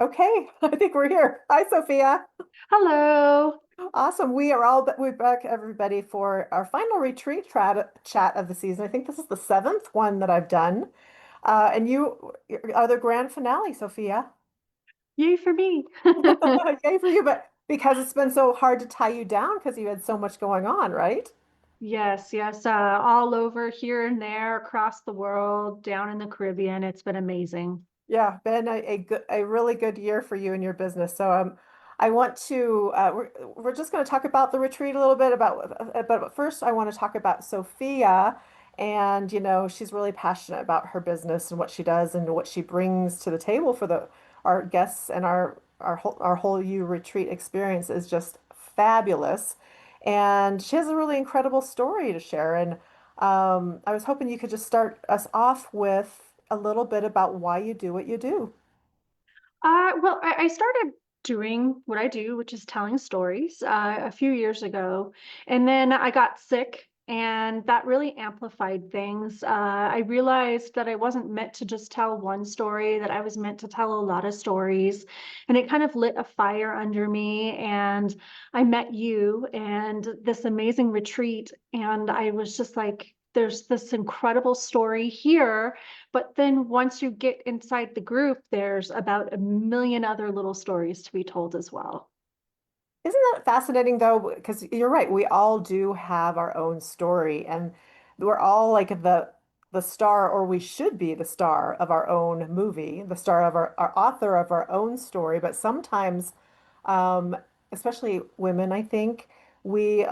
Okay, I think we're here. Hi, Sophia. Hello. Awesome. We're back, everybody, for our final retreat chat of the season. I think this is the seventh one that I've done. And you are the grand finale, Sophia. Yay for me. Yay for you, but because it's been so hard to tie you down because you had so much going on, right? Yes, yes. All over here and there, across the world, down in the Caribbean. It's been amazing. Yeah, been a really good year for you and your business. So I want to we're just going to talk about the retreat a little bit but first I want to talk about Sophia, and she's really passionate about her business and what she does and what she brings to the table for the our guests, and our whole you retreat experience is just fabulous. And she has a really incredible story to share. And I was hoping you could just start us off with a little bit about why you do what you do. Well, I started doing what I do, which is telling stories, a few years ago. And then I got sick, and that really amplified things. I realized that I wasn't meant to just tell one story, that I was meant to tell a lot of stories. And it kind of lit a fire under me. And I met you and this amazing retreat. And I was just like, there's this incredible story here, but then once you get inside the group, there's about a million other little stories to be told as well. Isn't that fascinating though? Because you're right, we all do have our own story, and we're all like the star, or we should be the star of our own movie, the star of our author of our own story. But sometimes, um, especially women, I think we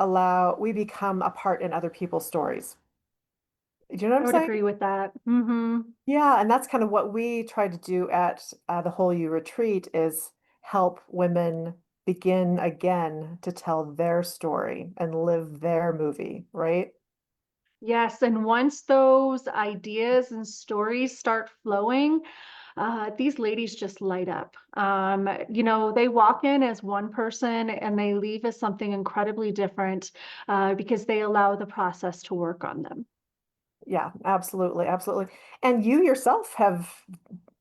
become a part in other people's stories. Do you know what I I'm would saying? agree with that. Yeah, and that's kind of what we try to do at the Whole You Retreat, is help women begin again to tell their story and live their movie, right? Yes, and once those ideas and stories start flowing, these ladies just light up. They walk in as one person and they leave as something incredibly different because they allow the process to work on them. Yeah, absolutely, absolutely. And you yourself have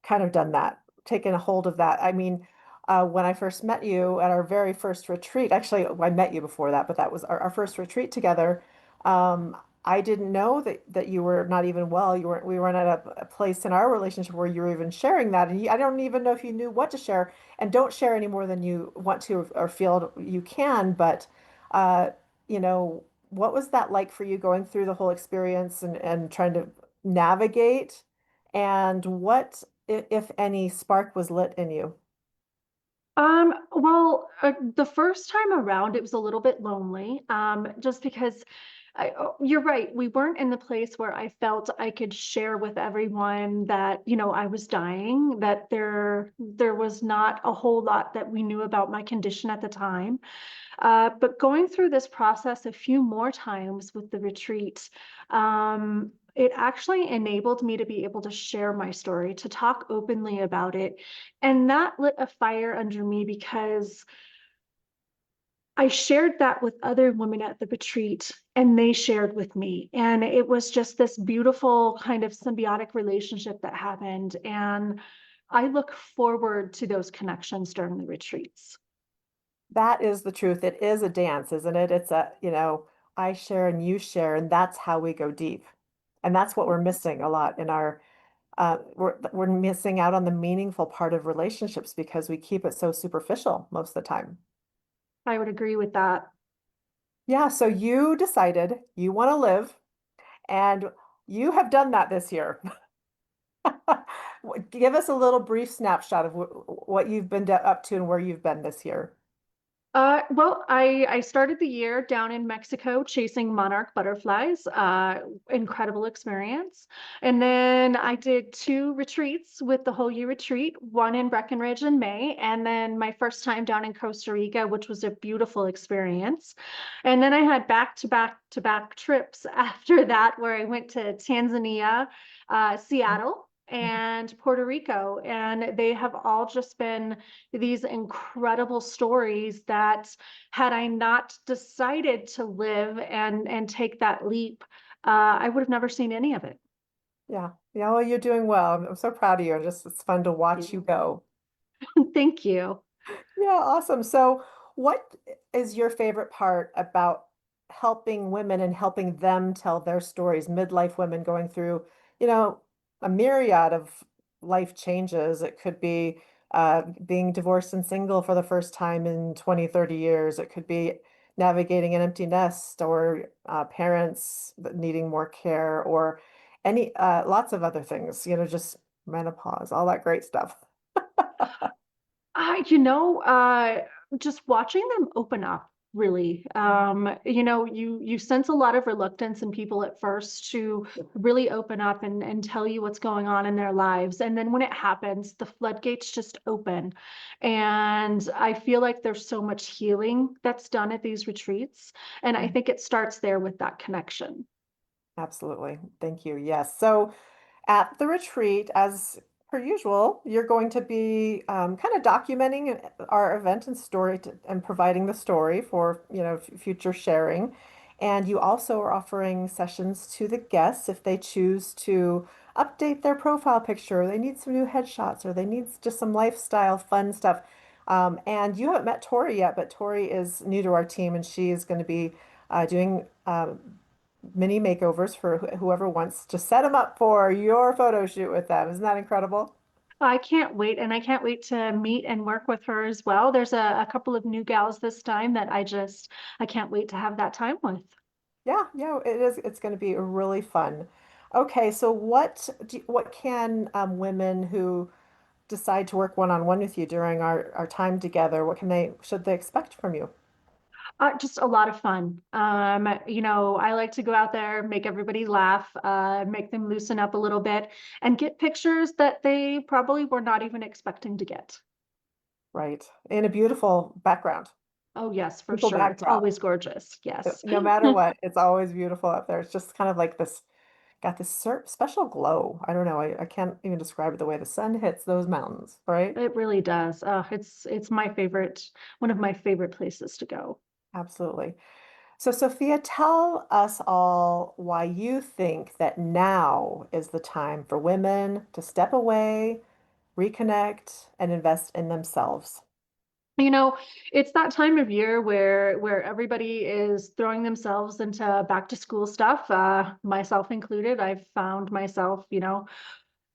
kind of done that, taken a hold of that. I mean, when I first met you at our very first retreat, actually, I met you before that, but that was our first retreat together. Um, I didn't know that you were not even well. We weren't at a place in our relationship where you were even sharing that. And I don't even know if you knew what to share. And don't share any more than you want to or feel you can. But, uh, what was that like for you going through the whole experience and trying to navigate? And what, if any, spark was lit in you? The first time around, it was a little bit lonely, just because you're right. We weren't in the place where I felt I could share with everyone that, I was dying, that there was not a whole lot that we knew about my condition at the time. But going through this process a few more times with the retreat, it actually enabled me to be able to share my story, to talk openly about it. And that lit a fire under me because I shared that with other women at the retreat and they shared with me. And it was just this beautiful kind of symbiotic relationship that happened. And I look forward to those connections during the retreats. That is the truth. It is a dance, isn't it? It's I share and you share, and that's how we go deep. And that's what we're missing a lot in we're missing out on the meaningful part of relationships because we keep it so superficial most of the time. I would agree with that. Yeah, so you decided you want to live, and you have done that this year. Give us a little brief snapshot of what you've been up to and where you've been this year. I started the year down in Mexico chasing monarch butterflies. Incredible experience. And then I did two retreats with the whole year retreat, one in Breckenridge in May, and then my first time down in Costa Rica, which was a beautiful experience. And then I had back to back to back trips after that, where I went to Tanzania, Seattle, and Puerto Rico. And they have all just been these incredible stories that had I not decided to live and take that leap, I would have never seen any of it. Yeah. Yeah, well, you're doing well. I'm so proud of you. It's fun to watch you You. go. Thank you. Yeah, awesome. So, what is your favorite part about helping women and helping them tell their stories? Midlife women going through, you know, a myriad of life changes. It could be being divorced and single for the first time in 20, 30 years. It could be navigating an empty nest or parents that needing more care or any lots of other things, just menopause, all that great stuff. You know, just watching them open up, really. You sense a lot of reluctance in people at first to really open up and tell you what's going on in their lives. And then when it happens, the floodgates just open. And I feel like there's so much healing that's done at these retreats. And I think it starts there with that connection. Absolutely. Thank you. Yes. So at the retreat, as per usual, you're going to be kind of documenting our event and and providing the story for, future sharing. And you also are offering sessions to the guests if they choose to update their profile picture, or they need some new headshots, or they need just some lifestyle fun stuff. And you haven't met Tori yet, but Tori is new to our team, and she is going to be doing mini makeovers for whoever wants to set them up for your photo shoot with them. Isn't that incredible? I can't wait, and I can't wait to meet and work with her as well. There's a couple of new gals this time that I can't wait to have that time with. Yeah, yeah, it is. It's going to be really fun. Okay, so what can women who decide to work one-on-one with you during our time together, what should they expect from you? Just a lot of fun. I like to go out there, make everybody laugh, make them loosen up a little bit, and get pictures that they probably were not even expecting to get. Right. In a beautiful background, Oh, yes, for beautiful sure. It's backdrop. always gorgeous. Yes. No matter what, it's always beautiful up there. It's just kind of like got this special glow. I don't know. I can't even describe it the way the sun hits those mountains, right? It really does. It's my favorite, one of my favorite places to go. Absolutely. So, Sophia, tell us all why you think that now is the time for women to step away, reconnect, and invest in themselves. You know, it's that time of year where everybody is throwing themselves into back to school stuff, myself included. I've found myself,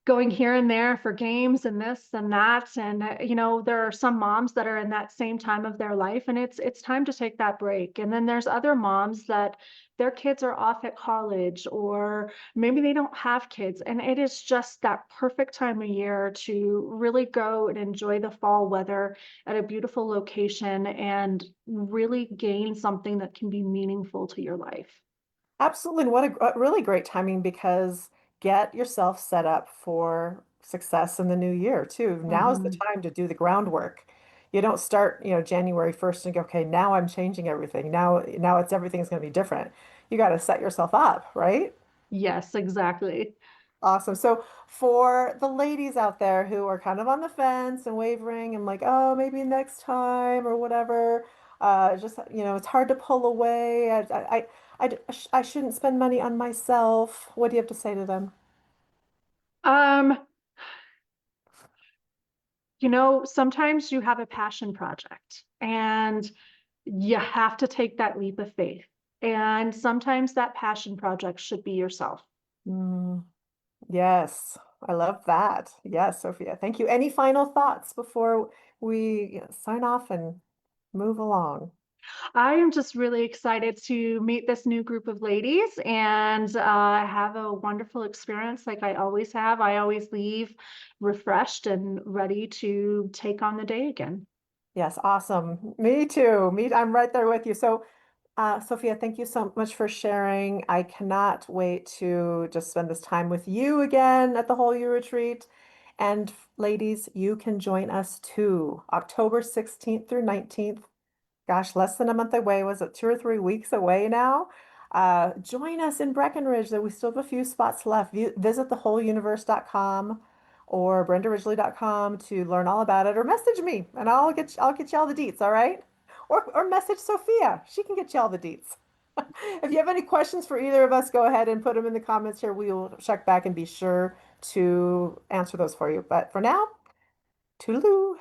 going here and there for games and this and that. And there are some moms that are in that same time of their life, and it's time to take that break. And then there's other moms that their kids are off at college, or maybe they don't have kids, and it is just that perfect time of year to really go and enjoy the fall weather at a beautiful location and really gain something that can be meaningful to your life. Absolutely. And what a really great timing because get yourself set up for success in the new year too. Now's the Mhm. time to do the groundwork. You don't start, January 1st and go, okay, now I'm changing everything. Now everything's going to be different. You got to set yourself up, right? Yes, exactly. Awesome. So for the ladies out there who are kind of on the fence and wavering and like, oh, maybe next time or whatever, just, it's hard to pull away. I shouldn't spend money on myself. What do you have to say to them? Um, sometimes you have a passion project and you have to take that leap of faith. And sometimes that passion project should be yourself. Mm, yes, I love that. Yes, Sophia. Thank you. Any final thoughts before we, sign off and move along? I am just really excited to meet this new group of ladies and have a wonderful experience like I always have. I always leave refreshed and ready to take on the day again. Yes, awesome. Me too. I'm right there with you. So, Sophia, thank you so much for sharing. I cannot wait to just spend this time with you again at the Whole You Retreat. And ladies, you can join us too, October 16th through 19th. Gosh, less than a month away. Was it 2 or 3 weeks away now? Join us in Breckenridge. We still have a few spots left. Visit thewholeuniverse.com or brendaridgely.com to learn all about it, or message me and I'll get you all the deets, all right? Or message Sophia. She can get you all the deets. If you have any questions for either of us, go ahead and put them in the comments here. We will check back and be sure to answer those for you. But for now, toodaloo.